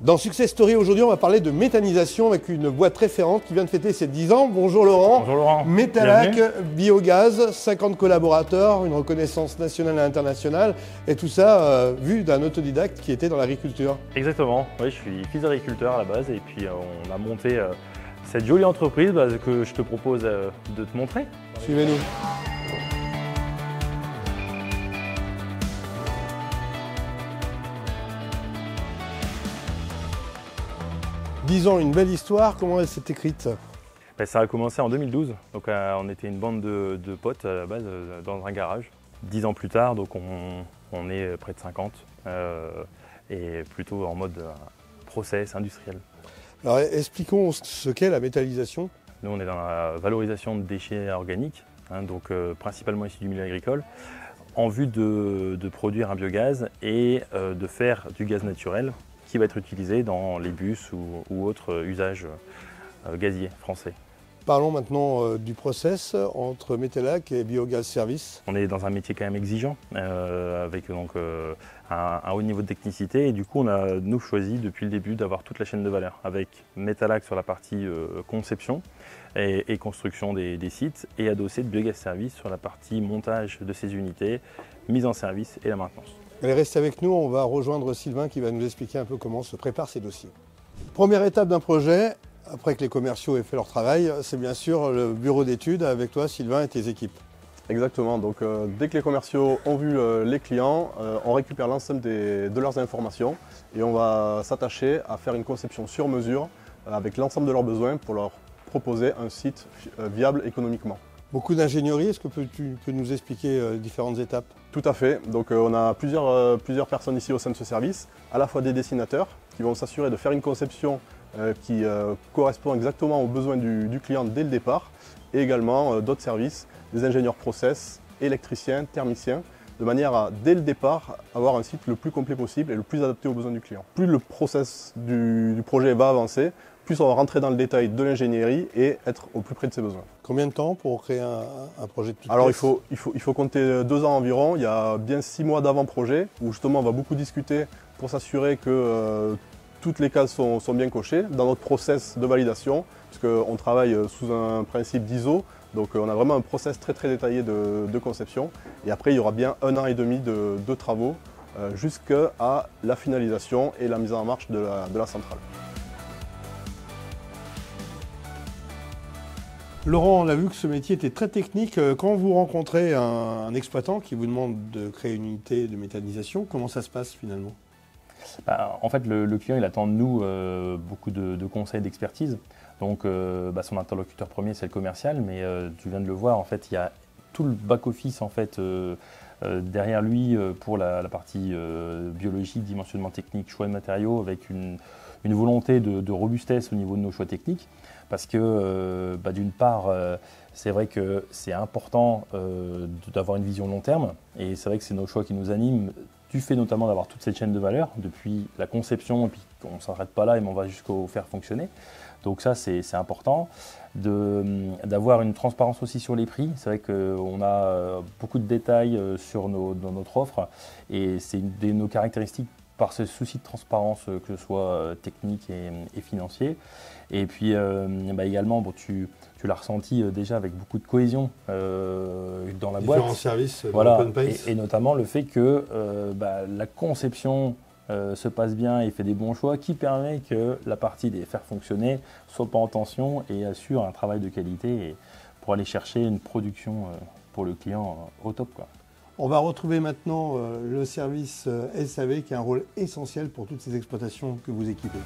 Dans Success Story, aujourd'hui, on va parler de méthanisation avec une boîte référente qui vient de fêter ses 10 ans. Bonjour Laurent. Bonjour Laurent. Metalac, Bienvenue. biogaz, 50 collaborateurs, une reconnaissance nationale et internationale. Et tout ça vu d'un autodidacte qui était dans l'agriculture. Exactement, oui, je suis fils d'agriculteur à la base et puis on a monté cette jolie entreprise que je te propose de te montrer. Suivez-nous. Disons une belle histoire, comment elle s'est écrite? Ben, ça a commencé en 2012, donc on était une bande de potes à la base dans un garage. 10 ans plus tard, donc on est près de 50 et plutôt en mode process industriel. Alors expliquons ce qu'est la méthanisation. Nous on est dans la valorisation de déchets organiques, donc principalement issus du milieu agricole, en vue de produire un biogaz et de faire du gaz naturel qui va être utilisé dans les bus ou autres usages gaziers français. Parlons maintenant du process entre Metalac et Biogaz Service. On est dans un métier quand même exigeant, avec donc, un haut niveau de technicité et du coup on a nous choisi depuis le début d'avoir toute la chaîne de valeur avec Metalac sur la partie conception et construction des sites et adossé de Biogaz Service sur la partie montage de ces unités, mise en service et la maintenance. Allez, restez avec nous, on va rejoindre Sylvain qui va nous expliquer un peu comment se préparent ces dossiers. Première étape d'un projet, après que les commerciaux aient fait leur travail, c'est bien sûr le bureau d'études avec toi Sylvain et tes équipes. Exactement, donc dès que les commerciaux ont vu les clients, on récupère l'ensemble de leurs informations et on va s'attacher à faire une conception sur mesure avec l'ensemble de leurs besoins pour leur proposer un site viable économiquement. Beaucoup d'ingénierie, est-ce que tu peux nous expliquer différentes étapes? Tout à fait, donc on a plusieurs personnes ici au sein de ce service, à la fois des dessinateurs qui vont s'assurer de faire une conception qui correspond exactement aux besoins du client dès le départ et également d'autres services, des ingénieurs process, électriciens, thermiciens, de manière à, dès le départ, avoir un site le plus complet possible et le plus adapté aux besoins du client. Plus le process du projet va avancer, plus on va rentrer dans le détail de l'ingénierie et être au plus près de ses besoins. Combien de temps pour créer un projet de toute Alors pièce? il faut compter 2 ans environ, il y a bien 6 mois d'avant-projet où justement on va beaucoup discuter pour s'assurer que toutes les cases sont bien cochées dans notre process de validation, puisqu'on travaille sous un principe d'ISO, donc on a vraiment un process très détaillé de conception. Et après il y aura bien 1 an et demi de travaux jusqu'à la finalisation et la mise en marche de la centrale. Laurent, on a vu que ce métier était très technique. Quand vous rencontrez un exploitant qui vous demande de créer une unité de méthanisation, comment ça se passe finalement? En fait, le client il attend de nous beaucoup de conseils, d'expertise. Donc son interlocuteur premier c'est le commercial, mais tu viens de le voir, en fait, il y a tout le back-office en fait, derrière lui pour la partie biologique, dimensionnement technique, choix de matériaux, avec une volonté de robustesse au niveau de nos choix techniques. Parce que d'une part, c'est vrai que c'est important d'avoir une vision long terme, et c'est vrai que c'est nos choix qui nous animent, du fait notamment d'avoir toute cette chaîne de valeur, depuis la conception, et puis on ne s'arrête pas là, et on va jusqu'au faire fonctionner. Donc ça, c'est important. D'avoir une transparence aussi sur les prix. C'est vrai qu'on a beaucoup de détails dans notre offre, et c'est une de nos caractéristiques par ce souci de transparence, que ce soit technique et financier. Et puis également, tu l'as ressenti déjà avec beaucoup de cohésion dans la boîte. Différents services, voilà, open pace. et notamment le fait que la conception se passe bien et fait des bons choix, qui permet que la partie des faire fonctionner ne soit pas en tension et assure un travail de qualité et pour aller chercher une production pour le client au top, quoi. On va retrouver maintenant le service SAV qui a un rôle essentiel pour toutes ces exploitations que vous équipez.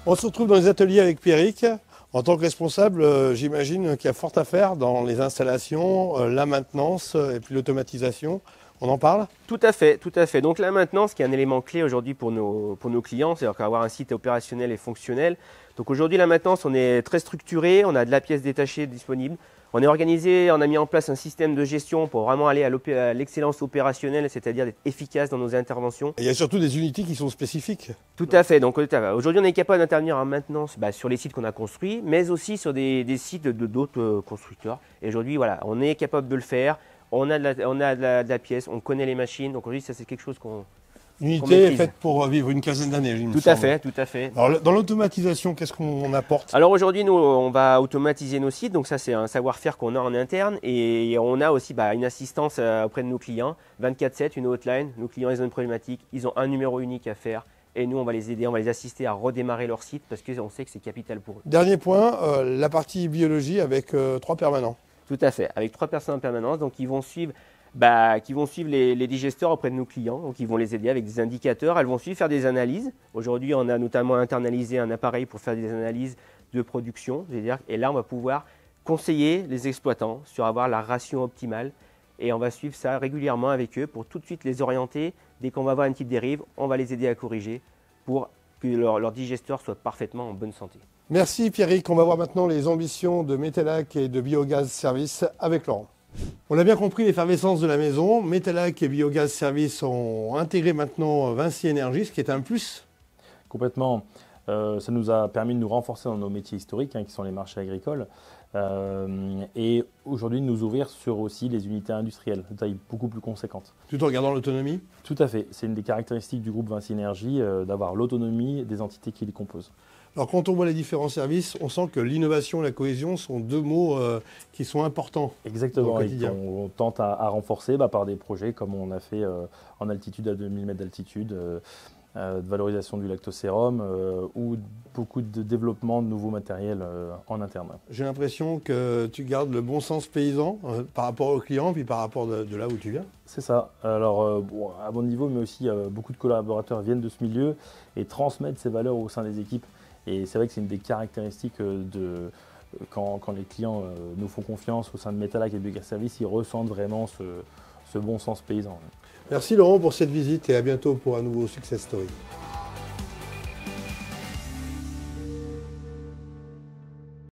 On se retrouve dans les ateliers avec Pierrick. En tant que responsable, j'imagine qu'il y a fort à faire dans les installations, la maintenance et puis l'automatisation. On en parle? Tout à fait, tout à fait. Donc la maintenance, qui est un élément clé aujourd'hui pour nos clients, c'est-à-dire qu'avoir un site opérationnel et fonctionnel. Donc aujourd'hui, la maintenance, on est très structuré, on a de la pièce détachée disponible. On est organisé, on a mis en place un système de gestion pour vraiment aller à l'excellence opérationnelle, c'est-à-dire d'être efficace dans nos interventions. Et il y a surtout des unités qui sont spécifiques. Tout à fait. Donc aujourd'hui, on est capable d'intervenir en maintenance sur les sites qu'on a construits, mais aussi sur des sites d'autres constructeurs. Et aujourd'hui, voilà, on est capable de le faire. On a de la pièce, on connaît les machines. Donc aujourd'hui, ça c'est quelque chose Une qu'on unité est maîtrise. faite pour vivre une quinzaine d'années, il me Tout à semble. fait, tout à fait. Alors, dans l'automatisation, qu'est-ce qu'on apporte? Alors aujourd'hui, nous, on va automatiser nos sites. Donc ça, c'est un savoir-faire qu'on a en interne. Et on a aussi une assistance auprès de nos clients. 24/7, une hotline. Nos clients, ils ont une problématique. Ils ont un numéro unique à faire. Et nous, on va les aider, on va les assister à redémarrer leur site parce qu'on sait que c'est capital pour eux. Dernier point, la partie biologie avec 3 permanents. Tout à fait. Avec 3 personnes en permanence. Donc ils vont suivre les digesteurs auprès de nos clients. Donc ils vont les aider avec des indicateurs. Elles vont suivre, faire des analyses. Aujourd'hui, on a notamment internalisé un appareil pour faire des analyses de production. Et là, on va pouvoir conseiller les exploitants sur avoir la ration optimale. Et on va suivre ça régulièrement avec eux pour tout de suite les orienter. Dès qu'on va avoir une petite dérive, on va les aider à corriger pour que leur digesteur soit parfaitement en bonne santé. Merci Pierrick. On va voir maintenant les ambitions de Metalac et de Biogaz Service avec Laurent. On a bien compris l'effervescence de la maison. Metalac et Biogaz Service ont intégré maintenant Vinci Énergie, ce qui est un plus. Complètement. Ça nous a permis de nous renforcer dans nos métiers historiques, qui sont les marchés agricoles, et aujourd'hui de nous ouvrir sur aussi les unités industrielles de taille beaucoup plus conséquente. Tout en gardant l'autonomie. Tout à fait. C'est une des caractéristiques du groupe Vinci Énergie, d'avoir l'autonomie des entités qui les composent. Alors quand on voit les différents services, on sent que l'innovation et la cohésion sont deux mots qui sont importants. Exactement, au et quotidien. qu'on tente à renforcer par des projets comme on a fait en altitude à 2000 mètres d'altitude, de valorisation du lactosérum ou beaucoup de développement de nouveaux matériels en interne. J'ai l'impression que tu gardes le bon sens paysan par rapport aux clients, puis par rapport de là où tu viens. C'est ça. Alors, à mon niveau, mais aussi beaucoup de collaborateurs viennent de ce milieu et transmettent ces valeurs au sein des équipes. Et c'est vrai que c'est une des caractéristiques quand les clients nous font confiance au sein de Metalac et Biogaz Service, ils ressentent vraiment ce bon sens paysan. Merci Laurent pour cette visite et à bientôt pour un nouveau Success Story.